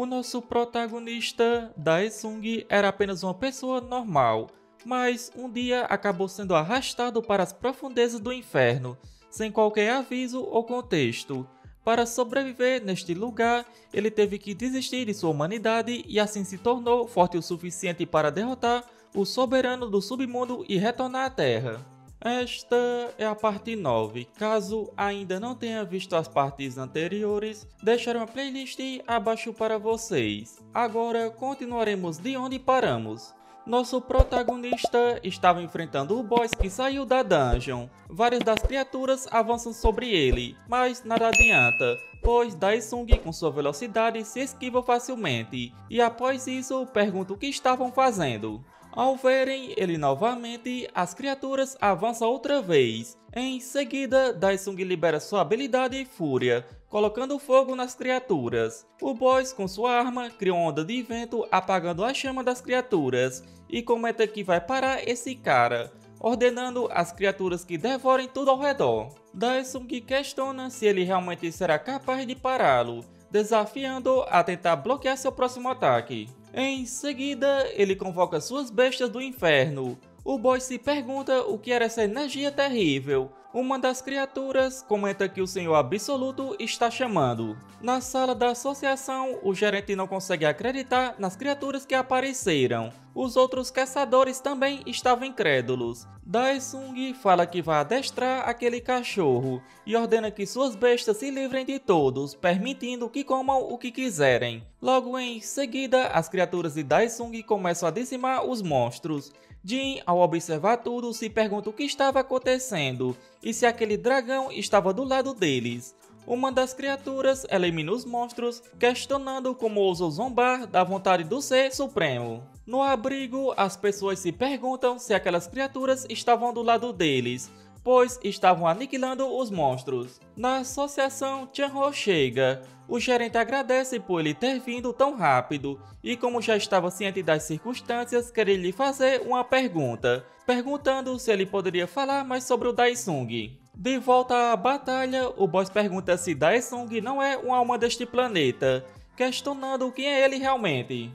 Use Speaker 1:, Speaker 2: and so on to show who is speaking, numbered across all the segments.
Speaker 1: O nosso protagonista, Daesung, era apenas uma pessoa normal, mas um dia acabou sendo arrastado para as profundezas do inferno, sem qualquer aviso ou contexto. Para sobreviver neste lugar, ele teve que desistir de sua humanidade e assim se tornou forte o suficiente para derrotar o soberano do submundo e retornar à Terra. Esta é a parte 9. Caso ainda não tenha visto as partes anteriores, deixarei uma playlist abaixo para vocês. Agora continuaremos de onde paramos. Nosso protagonista estava enfrentando o boss que saiu da dungeon. Várias das criaturas avançam sobre ele, mas nada adianta, pois Daesung com sua velocidade se esquiva facilmente, e após isso pergunta o que estavam fazendo. Ao verem ele novamente, as criaturas avançam outra vez. Em seguida, Daesung libera sua habilidade Fúria, colocando fogo nas criaturas. O boss, com sua arma, cria uma onda de vento apagando a chama das criaturas, e comenta que vai parar esse cara, ordenando às criaturas que devorem tudo ao redor. Daesung questiona se ele realmente será capaz de pará-lo, desafiando-o a tentar bloquear seu próximo ataque. Em seguida, ele convoca suas bestas do inferno. O boss se pergunta o que era essa energia terrível. Uma das criaturas comenta que o Senhor Absoluto está chamando. Na sala da associação, o gerente não consegue acreditar nas criaturas que apareceram. Os outros caçadores também estavam incrédulos. Daesung fala que vai adestrar aquele cachorro e ordena que suas bestas se livrem de todos, permitindo que comam o que quiserem. Logo em seguida, as criaturas de Daesung começam a dizimar os monstros. Jin, ao observar tudo, se pergunta o que estava acontecendo e se aquele dragão estava do lado deles. Uma das criaturas elimina os monstros, questionando como ousam zombar da vontade do Ser Supremo. No abrigo, as pessoas se perguntam se aquelas criaturas estavam do lado deles, pois estavam aniquilando os monstros. Na associação, Chanho chega. O gerente agradece por ele ter vindo tão rápido e, como já estava ciente das circunstâncias, quer lhe fazer uma pergunta, perguntando se ele poderia falar mais sobre o Daesung. De volta à batalha, o boss pergunta se Daesung não é uma alma deste planeta, questionando quem é ele realmente.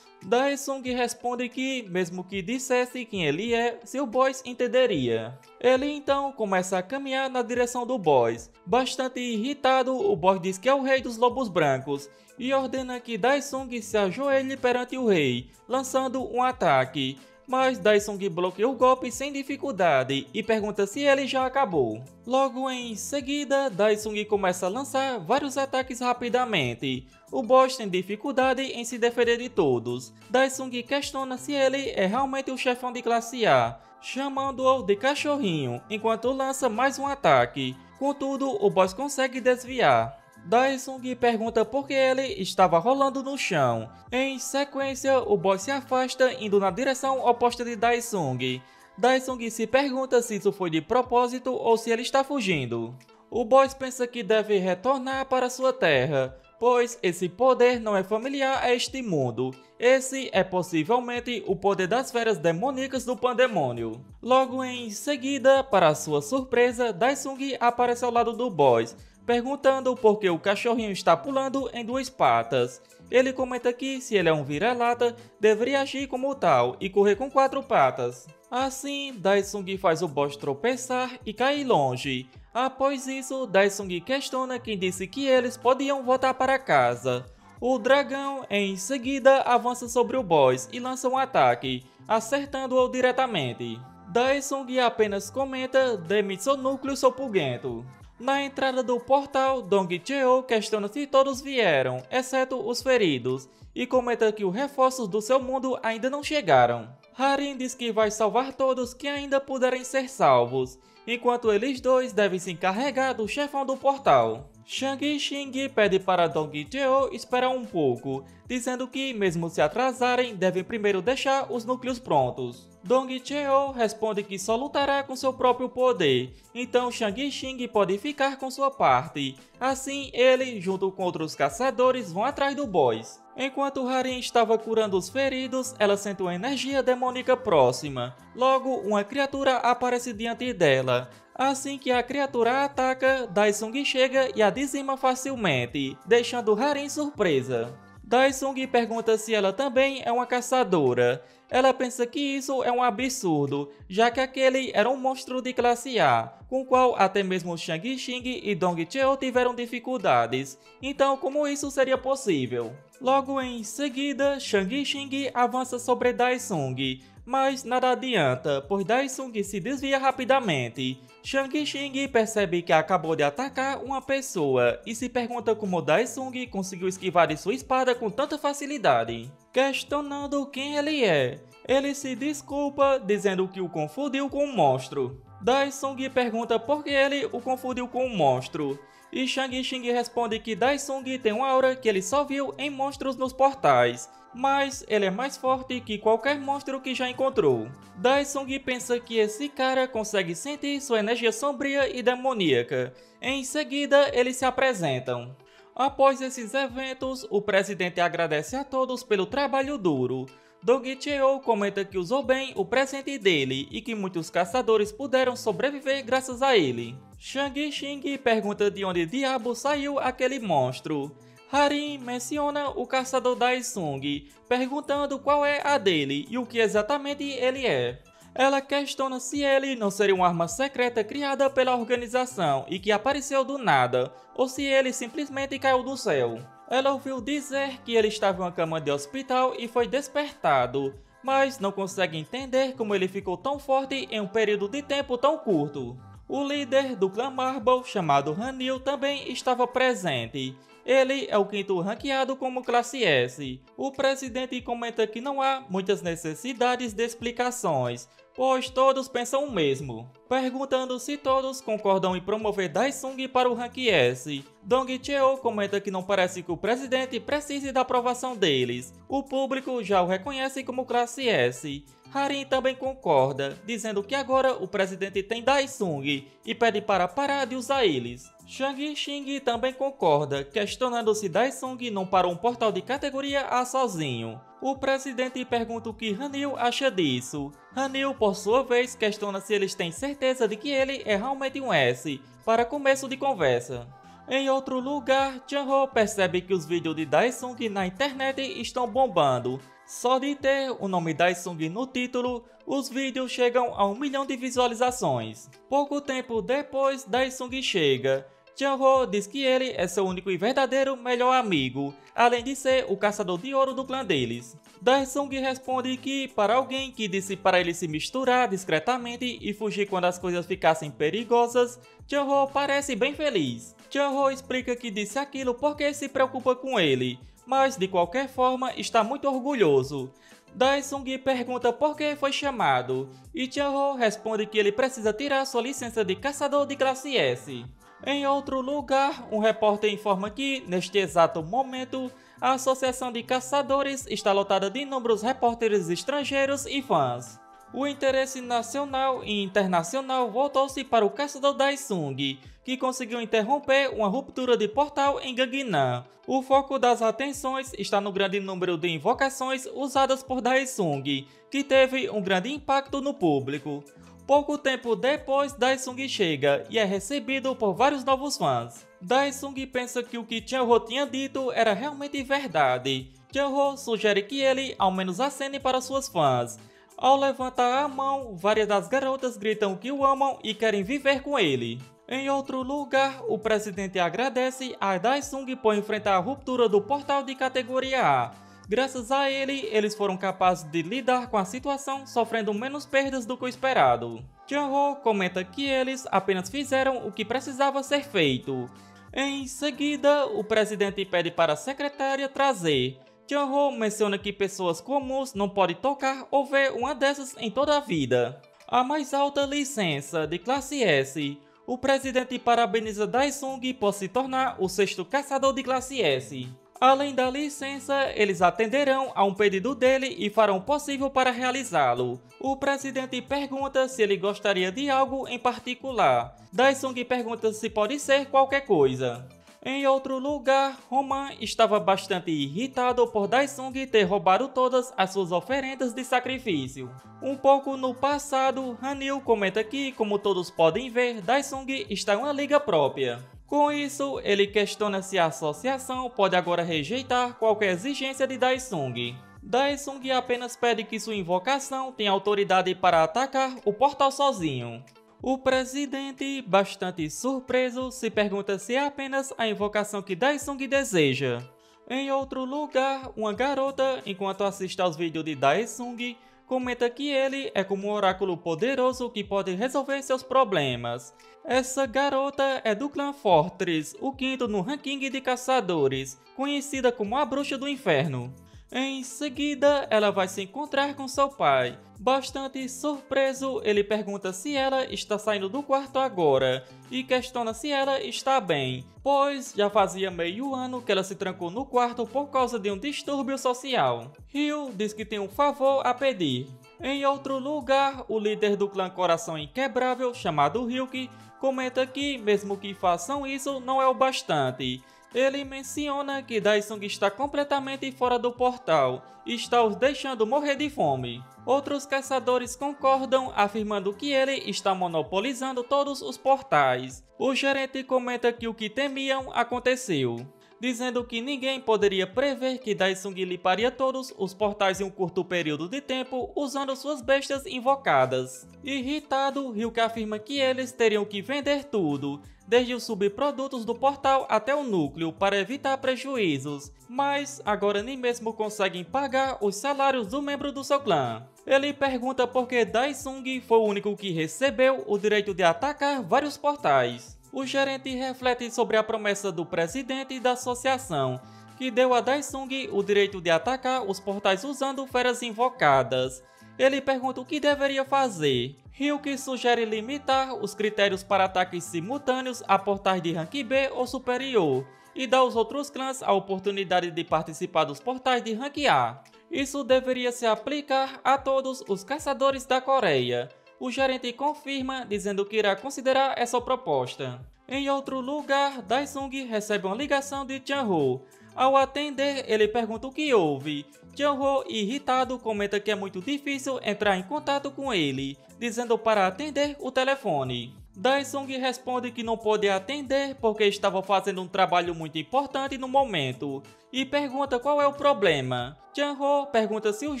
Speaker 1: Daesung responde que, mesmo que dissesse quem ele é, seu boss entenderia. Ele então começa a caminhar na direção do boss. Bastante irritado, o boss diz que é o rei dos lobos brancos e ordena que Daesung se ajoelhe perante o rei, lançando um ataque. Mas Daesung bloqueia o golpe sem dificuldade e pergunta se ele já acabou. Logo em seguida, Daesung começa a lançar vários ataques rapidamente. O boss tem dificuldade em se defender de todos. Daesung questiona se ele é realmente o chefão de classe A, chamando-o de cachorrinho, enquanto lança mais um ataque. Contudo, o boss consegue desviar. Daesung pergunta por que ele estava rolando no chão. Em sequência, o boss se afasta indo na direção oposta de Daesung. Daesung se pergunta se isso foi de propósito ou se ele está fugindo. O boss pensa que deve retornar para sua terra, pois esse poder não é familiar a este mundo. Esse é possivelmente o poder das feras demoníacas do pandemônio. Logo em seguida, para sua surpresa, Daesung aparece ao lado do boss, perguntando por que o cachorrinho está pulando em duas patas. Ele comenta que, se ele é um vira-lata, deveria agir como tal e correr com quatro patas. Assim, Daesung faz o boss tropeçar e cair longe. Após isso, Daesung questiona quem disse que eles podiam voltar para casa. O dragão, em seguida, avança sobre o boss e lança um ataque, acertando-o diretamente. Daesung apenas comenta: demite seu núcleo, seu pulguento. Na entrada do portal, Dongcheo questiona se todos vieram, exceto os feridos, e comenta que os reforços do seu mundo ainda não chegaram. Harin diz que vai salvar todos que ainda puderem ser salvos, enquanto eles dois devem se encarregar do chefão do portal. Shang Xing pede para Dongcheo esperar um pouco, dizendo que, mesmo se atrasarem, devem primeiro deixar os núcleos prontos. Dongcheo responde que só lutará com seu próprio poder, então Shang Xing pode ficar com sua parte. Assim, ele, junto com outros caçadores, vão atrás do boss. Enquanto Harin estava curando os feridos, ela sente uma energia demônica próxima. Logo, uma criatura aparece diante dela. Assim que a criatura ataca, Daesung chega e a dizima facilmente, deixando Harin surpresa. Daesung pergunta se ela também é uma caçadora. Ela pensa que isso é um absurdo, já que aquele era um monstro de classe A, com o qual até mesmo Shang Xing e Dong Cheo tiveram dificuldades. Então, como isso seria possível? Logo em seguida, Shang Xing avança sobre Daesung, mas nada adianta, pois Daesung se desvia rapidamente. Shang Xing percebe que acabou de atacar uma pessoa e se pergunta como Daesung conseguiu esquivar de sua espada com tanta facilidade. Questionando quem ele é, ele se desculpa dizendo que o confundiu com um monstro. Daesung pergunta por que ele o confundiu com um monstro. E Shang Xing responde que Daesung tem uma aura que ele só viu em monstros nos portais, mas ele é mais forte que qualquer monstro que já encontrou. Daesung pensa que esse cara consegue sentir sua energia sombria e demoníaca. Em seguida, eles se apresentam. Após esses eventos, o presidente agradece a todos pelo trabalho duro. Dong Cheo comenta que usou bem o presente dele e que muitos caçadores puderam sobreviver graças a ele. Shang Xing pergunta de onde diabo saiu aquele monstro. Harin menciona o caçador Daesung, perguntando qual é a dele e o que exatamente ele é. Ela questiona se ele não seria uma arma secreta criada pela organização e que apareceu do nada, ou se ele simplesmente caiu do céu. Ela ouviu dizer que ele estava em uma cama de hospital e foi despertado, mas não consegue entender como ele ficou tão forte em um período de tempo tão curto. O líder do clã Marble, chamado Hanil, também estava presente. Ele é o quinto ranqueado como classe S. O presidente comenta que não há muitas necessidades de explicações, pois todos pensam o mesmo, perguntando se todos concordam em promover Daesung para o rank S. Dong Cheo comenta que não parece que o presidente precise da aprovação deles. O público já o reconhece como classe S. Harin também concorda, dizendo que agora o presidente tem Daesung e pede para parar de usar eles. Shang Xing também concorda, questionando se Daesung não parou um portal de categoria A sozinho. O presidente pergunta o que Hanil acha disso. Hanil, por sua vez, questiona se eles têm certeza de que ele é realmente um S, para começo de conversa. Em outro lugar, Chanho percebe que os vídeos de Daesung na internet estão bombando. Só de ter o nome Daesung no título, os vídeos chegam a 1 milhão de visualizações. Pouco tempo depois, Daesung chega. Chanho diz que ele é seu único e verdadeiro melhor amigo, além de ser o caçador de ouro do clã deles. Daesung responde que, para alguém que disse para ele se misturar discretamente e fugir quando as coisas ficassem perigosas, Chanho parece bem feliz. Chanho explica que disse aquilo porque se preocupa com ele, mas de qualquer forma está muito orgulhoso. Daesung pergunta por que foi chamado, e Chanho responde que ele precisa tirar sua licença de caçador de classe S. Em outro lugar, um repórter informa que, neste exato momento, a Associação de Caçadores está lotada de inúmeros repórteres estrangeiros e fãs. O interesse nacional e internacional voltou-se para o caçador Daesung, que conseguiu interromper uma ruptura de portal em Gangnam. O foco das atenções está no grande número de invocações usadas por Daesung, que teve um grande impacto no público. Pouco tempo depois, Daesung chega e é recebido por vários novos fãs. Daesung pensa que o que Chanho tinha dito era realmente verdade. Chanho sugere que ele ao menos acene para suas fãs. Ao levantar a mão, várias das garotas gritam que o amam e querem viver com ele. Em outro lugar, o presidente agradece a Daesung por enfrentar a ruptura do portal de categoria A. Graças a ele, eles foram capazes de lidar com a situação, sofrendo menos perdas do que o esperado. Chanho comenta que eles apenas fizeram o que precisava ser feito. Em seguida, o presidente pede para a secretária trazer. Chanho menciona que pessoas comuns não podem tocar ou ver uma dessas em toda a vida. A mais alta licença de classe S. O presidente parabeniza Daesung por se tornar o 6º caçador de classe S. Além da licença, eles atenderão a um pedido dele e farão o possível para realizá-lo. O presidente pergunta se ele gostaria de algo em particular. Daesung pergunta se pode ser qualquer coisa. Em outro lugar, Roman estava bastante irritado por Daesung ter roubado todas as suas oferendas de sacrifício. Um pouco no passado, Hanil comenta que, como todos podem ver, Daesung está em uma liga própria. Com isso, ele questiona se a associação pode agora rejeitar qualquer exigência de Daesung. Daesung apenas pede que sua invocação tenha autoridade para atacar o portal sozinho. O presidente, bastante surpreso, se pergunta se é apenas a invocação que Daesung deseja. Em outro lugar, uma garota, enquanto assiste aos vídeos de Daesung, comenta que ele é como um oráculo poderoso que pode resolver seus problemas. Essa garota é do clã Fortress, o quinto no ranking de caçadores, conhecida como a Bruxa do Inferno. Em seguida, ela vai se encontrar com seu pai. Bastante surpreso, ele pergunta se ela está saindo do quarto agora e questiona se ela está bem, pois já fazia meio ano que ela se trancou no quarto por causa de um distúrbio social. Ryu diz que tem um favor a pedir. Em outro lugar, o líder do clã Coração Inquebrável, chamado Ryuki, comenta que, mesmo que façam isso, não é o bastante. Ele menciona que Daesung está completamente fora do portal e está os deixando morrer de fome. Outros caçadores concordam, afirmando que ele está monopolizando todos os portais. O gerente comenta que o que temiam aconteceu, dizendo que ninguém poderia prever que Daesung limparia todos os portais em um curto período de tempo usando suas bestas invocadas. Irritado, Ryuki afirma que eles teriam que vender tudo, desde os subprodutos do portal até o núcleo, para evitar prejuízos, mas agora nem mesmo conseguem pagar os salários do membro do seu clã. Ele pergunta por que Daesung foi o único que recebeu o direito de atacar vários portais. O gerente reflete sobre a promessa do presidente da associação, que deu a Daesung o direito de atacar os portais usando feras invocadas. Ele pergunta o que deveria fazer. Ryuki sugere limitar os critérios para ataques simultâneos a portais de rank B ou superior, e dá aos outros clãs a oportunidade de participar dos portais de rank A. Isso deveria se aplicar a todos os caçadores da Coreia. O gerente confirma, dizendo que irá considerar essa proposta. Em outro lugar, Daesung recebe uma ligação de Chan-ho. Ao atender, ele pergunta o que houve. Chan-ho, irritado, comenta que é muito difícil entrar em contato com ele, dizendo para atender o telefone. Daesung responde que não pode atender porque estava fazendo um trabalho muito importante no momento, e pergunta qual é o problema. Chan-ho pergunta se os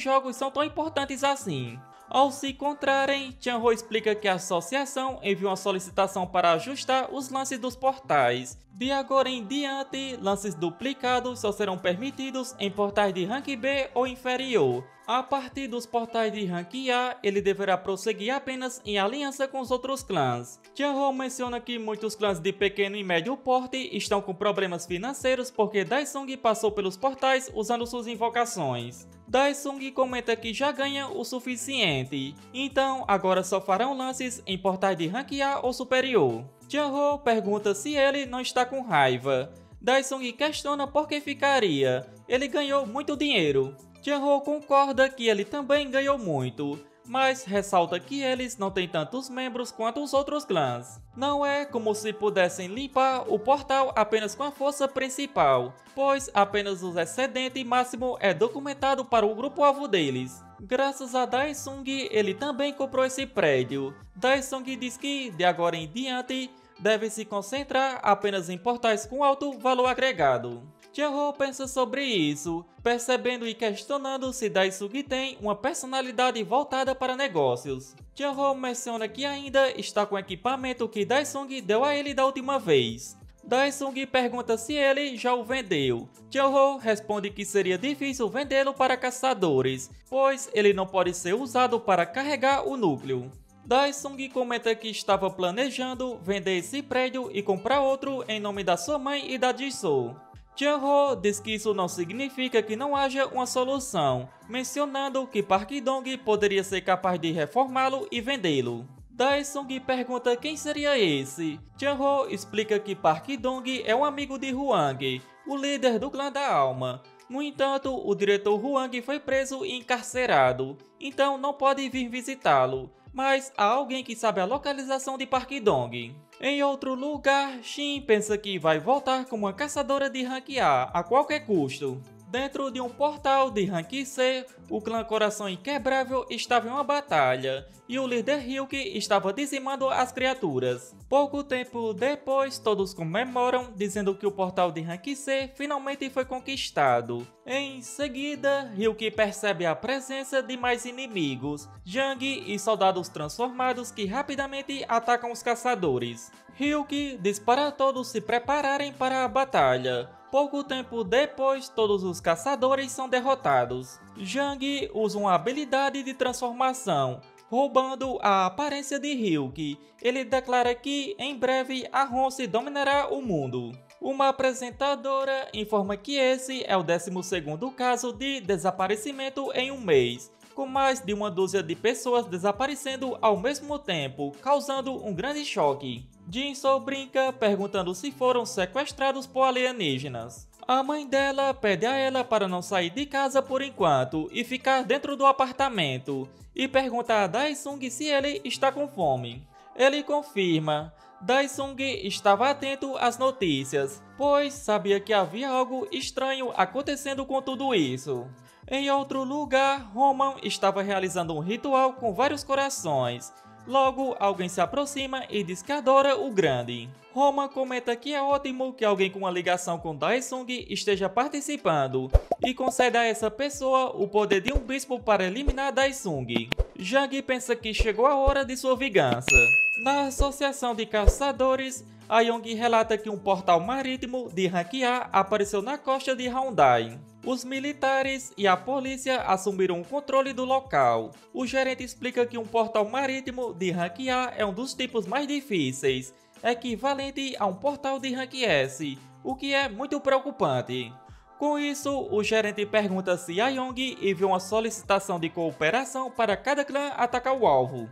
Speaker 1: jogos são tão importantes assim. Ao se encontrarem, Chan-ho explica que a associação enviou uma solicitação para ajustar os lances dos portais. De agora em diante, lances duplicados só serão permitidos em portais de rank B ou inferior. A partir dos portais de rank A, ele deverá prosseguir apenas em aliança com os outros clãs. Chan-ho menciona que muitos clãs de pequeno e médio porte estão com problemas financeiros porque Daesung passou pelos portais usando suas invocações. Daesung comenta que já ganha o suficiente, então agora só farão lances em portais de rank A ou superior. Chan-ho pergunta se ele não está com raiva. Daesung questiona por que ficaria. Ele ganhou muito dinheiro. Chan-ho concorda que ele também ganhou muito, mas ressalta que eles não têm tantos membros quanto os outros clãs. Não é como se pudessem limpar o portal apenas com a força principal, pois apenas o excedente máximo é documentado para o grupo-alvo deles. Graças a Daesung, ele também comprou esse prédio. Daesung diz que, de agora em diante, deve se concentrar apenas em portais com alto valor agregado. Chan-ho pensa sobre isso, percebendo e questionando se Daesung tem uma personalidade voltada para negócios. Chan-ho menciona que ainda está com o equipamento que Daesung deu a ele da última vez. Daesung pergunta se ele já o vendeu. Chan-ho responde que seria difícil vendê-lo para caçadores, pois ele não pode ser usado para carregar o núcleo. Daesung comenta que estava planejando vender esse prédio e comprar outro em nome da sua mãe e da Jisoo. Chan-ho diz que isso não significa que não haja uma solução, mencionando que Park Dong poderia ser capaz de reformá-lo e vendê-lo. Daesung pergunta quem seria esse. Chan-ho explica que Park Dong é um amigo de Hwang, o líder do clã da alma. No entanto, o diretor Hwang foi preso e encarcerado, então não pode vir visitá-lo, mas há alguém que sabe a localização de Park Dong. Em outro lugar, Shin pensa que vai voltar como uma caçadora de rank A qualquer custo. Dentro de um portal de Rank C, o clã Coração Inquebrável estava em uma batalha, e o líder Ryuk estava dizimando as criaturas. Pouco tempo depois, todos comemoram, dizendo que o portal de Rank C finalmente foi conquistado. Em seguida, Ryuk percebe a presença de mais inimigos, Jang e soldados transformados que rapidamente atacam os caçadores. Ryuk diz para todos se prepararem para a batalha. Pouco tempo depois, todos os caçadores são derrotados. Jang usa uma habilidade de transformação, roubando a aparência de Ryuk. Ele declara que, em breve, a Ronce dominará o mundo. Uma apresentadora informa que esse é o 12º caso de desaparecimento em um mês, com mais de uma dúzia de pessoas desaparecendo ao mesmo tempo, causando um grande choque. Jin-Soo brinca, perguntando se foram sequestrados por alienígenas. A mãe dela pede a ela para não sair de casa por enquanto e ficar dentro do apartamento, e pergunta a Dae-sung se ele está com fome. Ele confirma. Dae-sung estava atento às notícias, pois sabia que havia algo estranho acontecendo com tudo isso. Em outro lugar, Roman estava realizando um ritual com vários corações. Logo, alguém se aproxima e diz que adora o grande. Roman comenta que é ótimo que alguém com uma ligação com Dae-sung esteja participando e concede a essa pessoa o poder de um bispo para eliminar Dae-sung. Jang pensa que chegou a hora de sua vingança. Na associação de caçadores, Ayong relata que um portal marítimo de Rank A apareceu na costa de Hyundai. Os militares e a polícia assumiram o controle do local. O gerente explica que um portal marítimo de Rank A é um dos tipos mais difíceis, equivalente a um portal de Rank S, o que é muito preocupante. Com isso, o gerente pergunta se Ayong enviou uma solicitação de cooperação para cada clã atacar o alvo.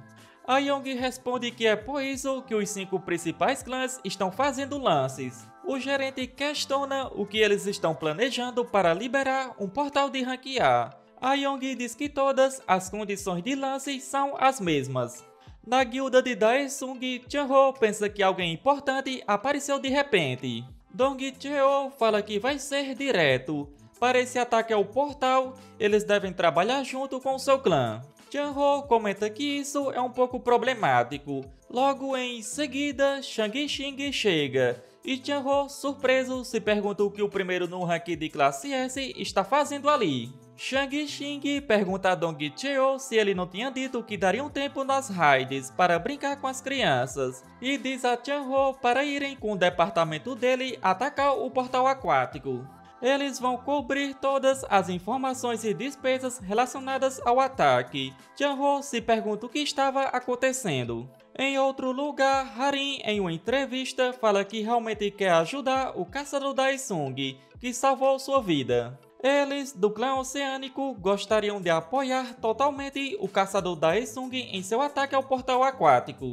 Speaker 1: Ayong responde que é por isso que os 5 principais clãs estão fazendo lances. O gerente questiona o que eles estão planejando para liberar um portal de Rank A. Ayong diz que todas as condições de lance são as mesmas. Na guilda de Dae-sung, Chan-ho pensa que alguém importante apareceu de repente. Dong-cheo fala que vai ser direto. Para esse ataque ao portal, eles devem trabalhar junto com seu clã. Chan-ho comenta que isso é um pouco problemático. Logo em seguida, Shang-Xing chega, e Chan-ho, surpreso, se pergunta o que o primeiro no rank de classe S está fazendo ali. Shang-Xing pergunta a Dong-cheo se ele não tinha dito que daria um tempo nas raids para brincar com as crianças, e diz a Chan-ho para irem com o departamento dele atacar o portal aquático. Eles vão cobrir todas as informações e despesas relacionadas ao ataque. Chan-ho se pergunta o que estava acontecendo. Em outro lugar, Harin, em uma entrevista, fala que realmente quer ajudar o caçador Dae-sung, que salvou sua vida. Eles, do clã oceânico, gostariam de apoiar totalmente o caçador Dae-sung em seu ataque ao portal aquático.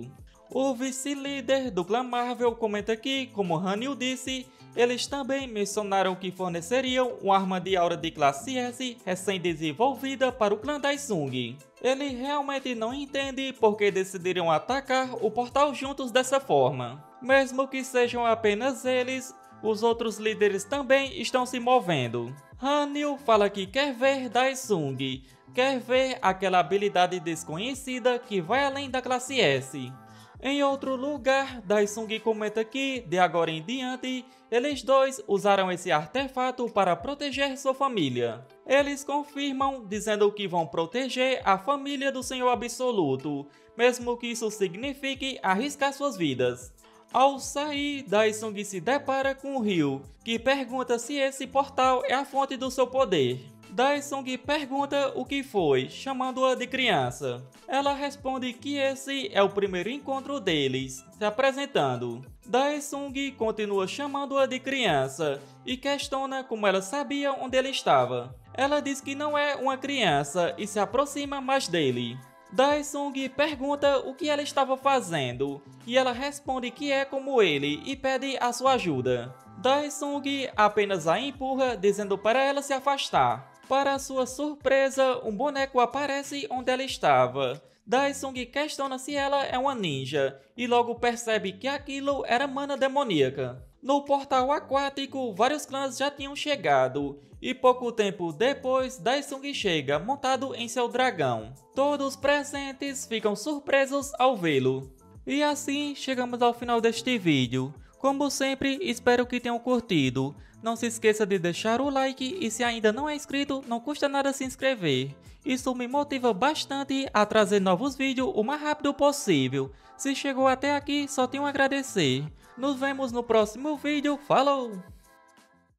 Speaker 1: O vice-líder do clã Marvel comenta que, como Hanil disse, eles também mencionaram que forneceriam uma arma de aura de classe S recém-desenvolvida para o clã Dae-sung. Ele realmente não entende por que decidiram atacar o portal juntos dessa forma. Mesmo que sejam apenas eles, os outros líderes também estão se movendo. Hanil fala que quer ver Dae-sung, quer ver aquela habilidade desconhecida que vai além da classe S. Em outro lugar, Dae-sung comenta que, de agora em diante, eles dois usaram esse artefato para proteger sua família. Eles confirmam, dizendo que vão proteger a família do Senhor Absoluto, mesmo que isso signifique arriscar suas vidas. Ao sair, Dae-sung se depara com Ryu, que pergunta se esse portal é a fonte do seu poder. Dae-sung pergunta o que foi, chamando-a de criança. Ela responde que esse é o primeiro encontro deles, se apresentando. Dae-sung continua chamando-a de criança e questiona como ela sabia onde ele estava. Ela diz que não é uma criança e se aproxima mais dele. Dae-sung pergunta o que ela estava fazendo e ela responde que é como ele e pede a sua ajuda. Dae-sung apenas a empurra, dizendo para ela se afastar. Para sua surpresa, um boneco aparece onde ela estava. Dae-sung questiona se ela é uma ninja e logo percebe que aquilo era mana demoníaca. No portal aquático, vários clãs já tinham chegado, e pouco tempo depois, Daesung chega montado em seu dragão. Todos presentes ficam surpresos ao vê-lo. E assim chegamos ao final deste vídeo. Como sempre, espero que tenham curtido. Não se esqueça de deixar o like e se ainda não é inscrito, não custa nada se inscrever. Isso me motiva bastante a trazer novos vídeos o mais rápido possível. Se chegou até aqui, só tenho a agradecer. Nos vemos no próximo vídeo. Falou!